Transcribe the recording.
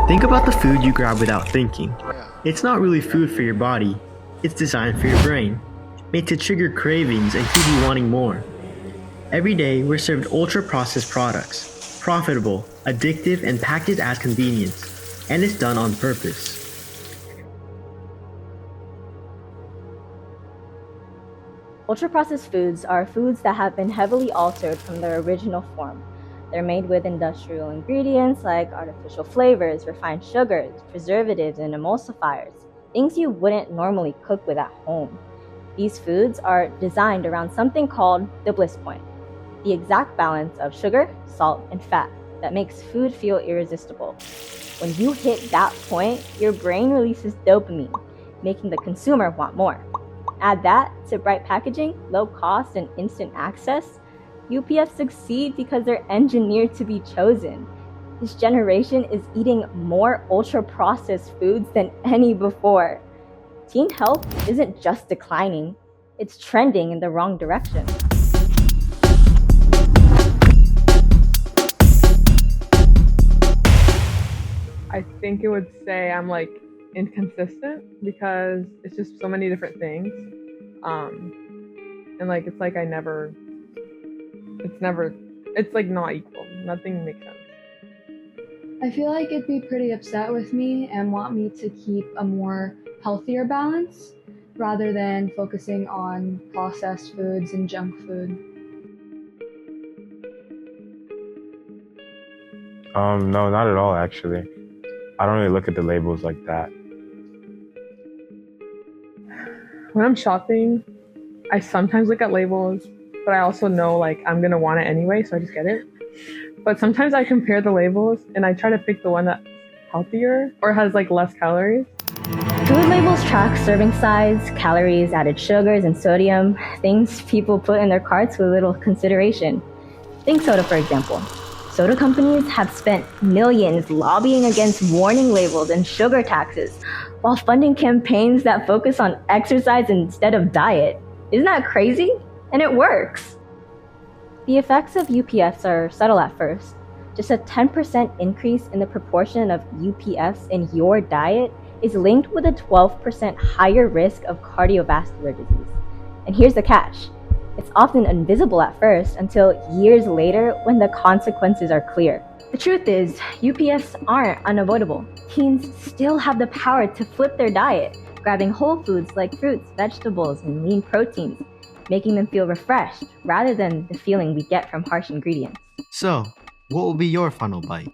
Think about the food you grab without thinking. It's not really food for your body, it's designed for your brain, made to trigger cravings and keep you wanting more. Every day, we're served ultra-processed products, profitable, addictive, and packaged as convenience, and it's done on purpose. Ultra-processed foods are foods that have been heavily altered from their original form. They're made with industrial ingredients like artificial flavors, refined sugars, preservatives, and emulsifiers, things you wouldn't normally cook with at home. These foods are designed around something called the Bliss point, the exact balance of sugar, salt, and fat that makes food feel irresistible. When you hit that point, your brain releases dopamine, making the consumer want more. Add that to bright packaging, low cost, and instant access, UPF succeed because they're engineered to be chosen. This generation is eating more ultra-processed foods than any before. Teen health isn't just declining, it's trending in the wrong direction. I think it would say I'm like inconsistent because it's just so many different things. And like it's like it's like not equal. Nothing makes sense. I feel like it'd be pretty upset with me and want me to keep a more healthier balance rather than focusing on processed foods and junk food. No, not at all, actually. I don't really look at the labels like that. When I'm shopping, I sometimes look at labels, but I also know like I'm gonna want it anyway, so I just get it. But sometimes I compare the labels and I try to pick the one that's healthier or has like less calories. Food labels track serving size, calories, added sugars, and sodium, things people put in their carts with little consideration. Think soda, for example. Soda companies have spent millions lobbying against warning labels and sugar taxes while funding campaigns that focus on exercise instead of diet. Isn't that crazy? And it works. The effects of UPFs are subtle at first. Just a 10% increase in the proportion of UPFs in your diet is linked with a 12% higher risk of cardiovascular disease. And here's the catch. It's often invisible at first until years later when the consequences are clear. The truth is, UPFs aren't unavoidable. Teens still have the power to flip their diet, grabbing whole foods like fruits, vegetables, and lean proteins, making them feel refreshed rather than the feeling we get from harsh ingredients. So, what will be your final bite?